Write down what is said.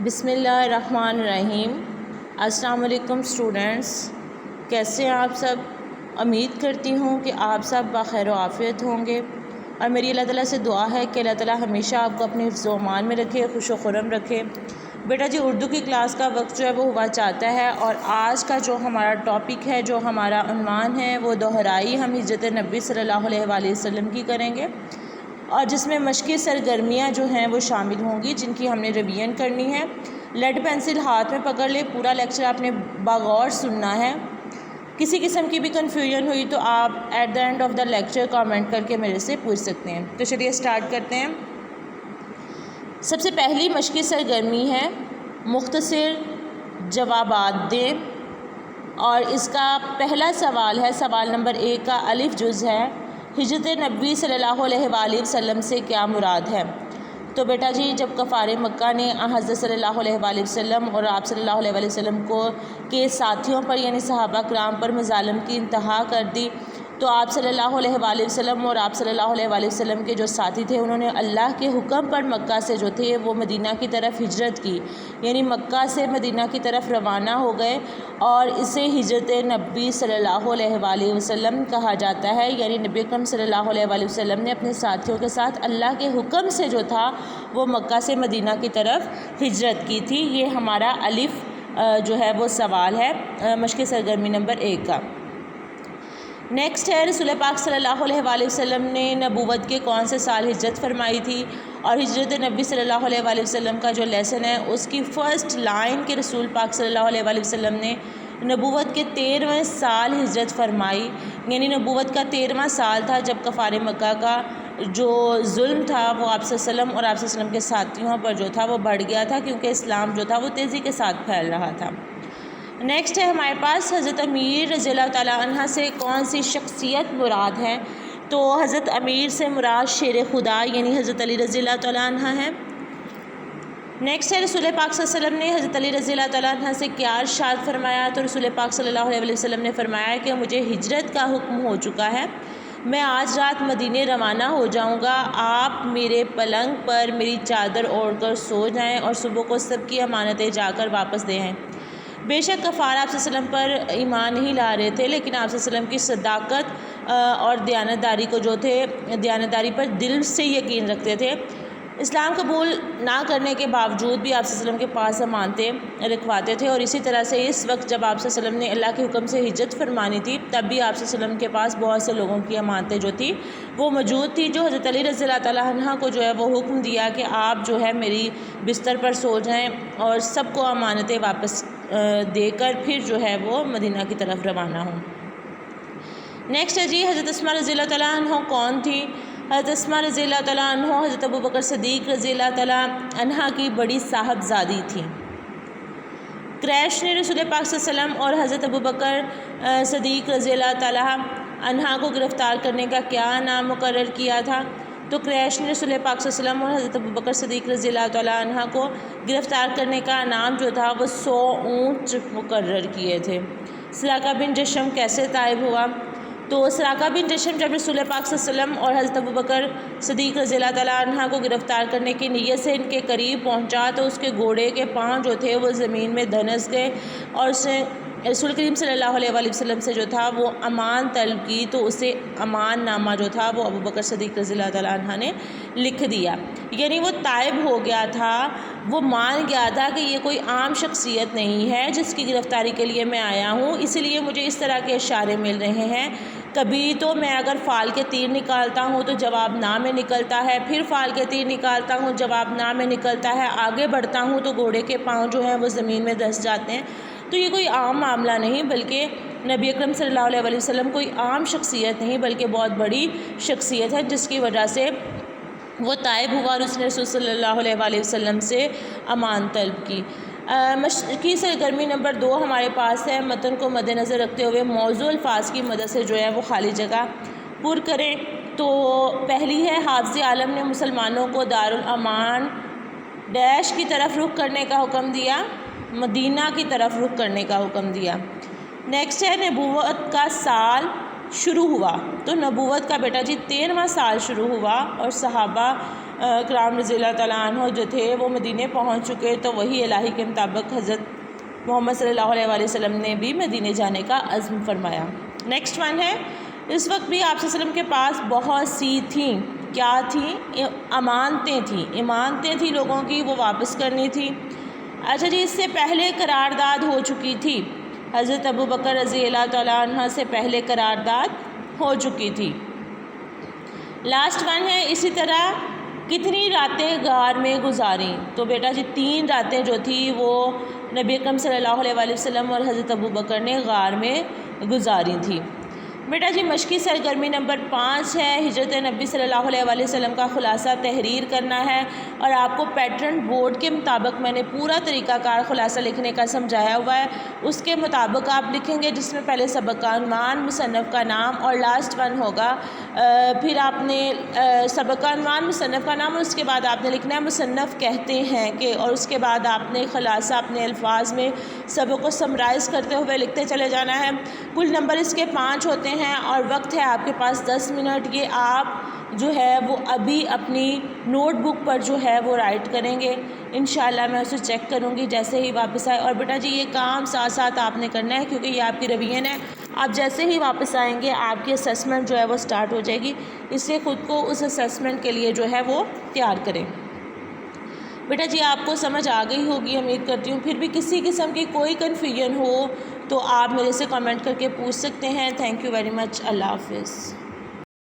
بسم اللہ الرحمن الرحیم۔ السلام علیکم اسٹوڈنٹس، کیسے ہیں آپ سب؟ امید کرتی ہوں کہ آپ سب بخیر و عافیت ہوں گے، اور میری اللہ تعالیٰ سے دعا ہے کہ اللہ تعالیٰ ہمیشہ آپ کو اپنے حفظ و امان میں رکھے، خوش و خرم رکھے۔ بیٹا جی، اردو کی کلاس کا وقت جو ہے وہ ہوا چاہتا ہے، اور آج کا جو ہمارا ٹاپک ہے، جو ہمارا عنوان ہے، وہ دہرائی ہم ہجرت نبی صلی اللہ علیہ وآلہ وسلم کی کریں گے، اور جس میں مشقی سرگرمیاں جو ہیں وہ شامل ہوں گی، جن کی ہم نے ریویژن کرنی ہے۔ لیڈ پینسل ہاتھ میں پکڑ لے، پورا لیکچر آپ نے بغور سننا ہے۔ کسی قسم کی بھی کنفیوژن ہوئی تو آپ at the end of the lecture comment کر کے میرے سے پوچھ سکتے ہیں۔ تو چلیے اسٹارٹ کرتے ہیں۔ سب سے پہلی مشقی سرگرمی ہے مختصر جوابات دیں، اور اس کا پہلا سوال ہے، سوال نمبر 1 کا الف جز ہے، ہجرت نبی صلی اللہ علیہ وآلہ وسلم سے کیا مراد ہے؟ تو بیٹا جی، جب کفار مکہ نے حضرت صلی اللہ علیہ وآلہ وسلم اور آپ صلی اللہ علیہ وآلہ وسلم کے ساتھیوں پر یعنی صحابہ کرام پر مظالم کی انتہا کر دی، تو آپ صلی اللہ علیہ وآلہ وسلم اور آپ صلی اللہ علیہ وآلہ وسلم کے جو ساتھی تھے، انہوں نے اللہ کے حکم پر مکہ سے جو تھے وہ مدینہ کی طرف ہجرت کی، یعنی مکہ سے مدینہ کی طرف روانہ ہو گئے، اور اسے ہجرت نبی صلی اللہ علیہ وآلہ وسلم کہا جاتا ہے۔ یعنی نبی اکرم صلی اللہ علیہ وآلہ وسلم نے اپنے ساتھیوں کے ساتھ اللہ کے حکم سے جو تھا وہ مکہ سے مدینہ کی طرف ہجرت کی تھی۔ یہ ہمارا الف جو ہے وہ سوال ہے مشق سرگرمی نمبر 1 کا۔ نیکسٹ ہے، رسول پاک صلی اللہ علیہ وآلہ وسلم نے نبوت کے کون سے سال ہجرت فرمائی تھی؟ اور ہجرت نبی صلی اللہ علیہ وآلہ وسلم کا جو لیسن ہے، اس کی فرسٹ لائن کے رسول پاک صلی اللہ علیہ وآلہ وسلم نے نبوت کے 13ویں سال ہجرت فرمائی، یعنی نبوت کا 13واں سال تھا جب کفار مکہ کا جو ظلم تھا وہ آپ صلی اللہ علیہ وسلم اور آپ صلی اللہ علیہ وسلم کے ساتھیوں پر جو تھا وہ بڑھ گیا تھا، کیونکہ اسلام جو تھا وہ تیزی کے ساتھ پھیل رہا تھا۔ نیکسٹ ہے ہمارے پاس، حضرت امیر رضی اللہ تعالیٰ عنہ سے کون سی شخصیت مراد ہے؟ تو حضرت امیر سے مراد شیر خدا یعنی حضرت علی رضی اللہ تعالیٰ عنہ ہے۔ نیکسٹ ہے، رسول پاک صلی اللہ علیہ وسلم نے حضرت علی رضی اللہ تعالیٰ عنہ سے کیا ارشاد فرمایا؟ تو رسول پاک صلی اللہ علیہ وسلم نے فرمایا کہ مجھے ہجرت کا حکم ہو چکا ہے، میں آج رات مدینے روانہ ہو جاؤں گا، آپ میرے پلنگ پر میری چادر اوڑھ کر سو جائیں، اور صبح کو سب کی امانتیں جا کر واپس دے آئیں۔ بے شک کفار آپ صلی اللہ علیہ وسلم پر ایمان نہیں لا رہے تھے، لیکن آپ صلی اللہ علیہ وسلم کی صداقت اور دیانتداری کو جو تھے، دیانتداری پر دل سے یقین رکھتے تھے۔ اسلام قبول نہ کرنے کے باوجود بھی آپ صلی اللہ علیہ وسلم کے پاس امانتیں رکھواتے تھے، اور اسی طرح سے اس وقت جب آپ صلی اللہ علیہ وسلم نے اللہ کے حکم سے ہجرت فرمانی تھی، تب بھی آپ صلی اللہ علیہ وسلم کے پاس بہت سے لوگوں کی امانتیں جو تھی وہ موجود تھی، جو حضرت علی رضی اللہ تعالیٰ عنہ کو جو ہے وہ حکم دیا کہ آپ جو ہے میری بستر پر سو جائیں، اور سب کو امانتیں واپس دے کر پھر جو ہے وہ مدینہ کی طرف روانہ ہوں۔ نیکسٹ ہے جی، حضرت اسماء رضی اللہ تعالیٰ عنہ کون تھی؟ حضرت اسماء رضی اللہ تعالیٰ عنہ حضرت ابوبکر صدیق رضی اللہ تعالیٰ عنہ کی بڑی صاحبزادی تھی۔ قریش نے رسول پاک صلی اللہ علیہ وسلم اور حضرت ابوبکر صدیق رضی اللہ تعالیٰ عنہ کو گرفتار کرنے کا کیا نام مقرر کیا تھا؟ تو قریش نے رسول پاک صلی اللہ علیہ وسلم اور حضرت ابوبکر صدیق رضی اللہ تعالیٰ عنہ کو گرفتار کرنے کا نام جو تھا وہ 100 اونٹ مقرر کیے تھے۔ سراقہ بن جشم کیسے طائب ہوا؟ تو سراقہ بن جشم جب رسول پاک صلی اللہ علیہ وسلم اور حضرت ابوبکر صدیق رضی اللہ تعالیٰ عنہ کو گرفتار کرنے کی نیت سے ان کے قریب پہنچا، تو اس کے گھوڑے کے پاؤں جو تھے وہ زمین میں دھنس گئے، اور اس نے رسول کریم صلی اللہ علیہ وآلہ وسلم سے جو تھا وہ امان طلب کی، تو اسے امان نامہ جو تھا وہ ابوبکر صدیق رضی اللہ تعالیٰ عنہ نے لکھ دیا، یعنی وہ طائب ہو گیا تھا، وہ مان گیا تھا کہ یہ کوئی عام شخصیت نہیں ہے جس کی گرفتاری کے لیے میں آیا ہوں، اسی لیے مجھے اس طرح کے اشارے مل رہے ہیں۔ کبھی تو میں اگر فال کے تیر نکالتا ہوں تو جواب نہ میں نکلتا ہے، پھر فال کے تیر نکالتا ہوں جواب نہ میں نکلتا ہے، آگے بڑھتا ہوں تو گھوڑے کے پاؤں جو ہیں وہ زمین میں دھس جاتے ہیں۔ تو یہ کوئی عام معاملہ نہیں، بلکہ نبی اکرم صلی اللہ علیہ وآلہ وسلم کوئی عام شخصیت نہیں بلکہ بہت بڑی شخصیت ہے، جس کی وجہ سے وہ طائب ہوا اور اس نے رسول صلی اللہ علیہ وآلہ وسلم سے امان طلب کی۔ مشقی سرگرمی نمبر 2 ہمارے پاس ہے، متن کو مد نظر رکھتے ہوئے موضوع الفاظ کی مدد سے جو ہے وہ خالی جگہ پر کریں۔ تو پہلی ہے، حافظ عالم نے مسلمانوں کو دارالامان ڈیش کی طرف رخ کرنے کا حکم دیا، مدینہ کی طرف رخ کرنے کا حکم دیا۔ نیکسٹ ہے، نبوت کا سال شروع ہوا، تو نبوت کا بیٹا جی 13واں سال شروع ہوا، اور صحابہ کرام رضی اللہ تعالیٰ عنہ جو تھے وہ مدینے پہنچ چکے، تو وہی الہی کے مطابق حضرت محمد صلی اللہ علیہ وآلہ وسلم نے بھی مدینے جانے کا عزم فرمایا۔ نیکسٹ ون ہے، اس وقت بھی آپ صلی اللہ علیہ وسلم کے پاس بہت سی تھیں، کیا تھیں؟ امانتیں تھیں لوگوں کی، وہ واپس کرنی تھی۔ اچھا جی، اس سے پہلے قرارداد ہو چکی تھی، حضرت ابو بکر رضی اللہ تعالیٰ عنہ سے پہلے قرارداد ہو چکی تھی۔ لاسٹ ون ہے، اسی طرح کتنی راتیں غار میں گزاریں؟ تو بیٹا جی 3 راتیں جو تھی وہ نبی اکرم صلی اللہ علیہ وآلہ وسلم اور حضرت ابو بکر نے غار میں گزاری تھی۔ بیٹا جی مشقی سرگرمی نمبر 5 ہے، ہجرت نبی صلی اللہ علیہ وآلہ وسلم کا خلاصہ تحریر کرنا ہے، اور آپ کو پیٹرن بورڈ کے مطابق میں نے پورا طریقہ کار خلاصہ لکھنے کا سمجھایا ہوا ہے، اس کے مطابق آپ لکھیں گے، جس میں پہلے سبق کا عنوان، مصنف کا نام اور لاسٹ ون ہوگا، پھر آپ نے سبق کا عنوان، مصنف کا نام، اور اس کے بعد آپ نے لکھنا ہے مصنف کہتے ہیں کہ، اور اس کے بعد آپ نے خلاصہ اپنے الفاظ میں سبق کو سمرائز کرتے ہوئے لکھتے چلے جانا ہے۔ کل نمبر اس کے 5 ہوتے ہیں اور وقت ہے آپ کے پاس 10 منٹ۔ یہ آپ جو ہے وہ ابھی اپنی نوٹ بک پر جو ہے وہ رائٹ کریں گے، انشاءاللہ میں اسے چیک کروں گی جیسے ہی واپس آئے۔ اور بیٹا جی یہ کام ساتھ ساتھ آپ نے کرنا ہے، کیونکہ یہ آپ کی ریویژن ہے، آپ جیسے ہی واپس آئیں گے آپ کی اسیسمنٹ جو ہے وہ سٹارٹ ہو جائے گی، اس لیے خود کو اس اسیسمنٹ کے لیے جو ہے وہ تیار کریں۔ بیٹا جی آپ کو سمجھ آ گئی ہوگی امید کرتی ہوں، پھر بھی کسی قسم کی کوئی کنفیوژن ہو تو آپ میرے سے کمنٹ کر کے پوچھ سکتے ہیں۔ تھینک یو ویری مچ، اللہ حافظ۔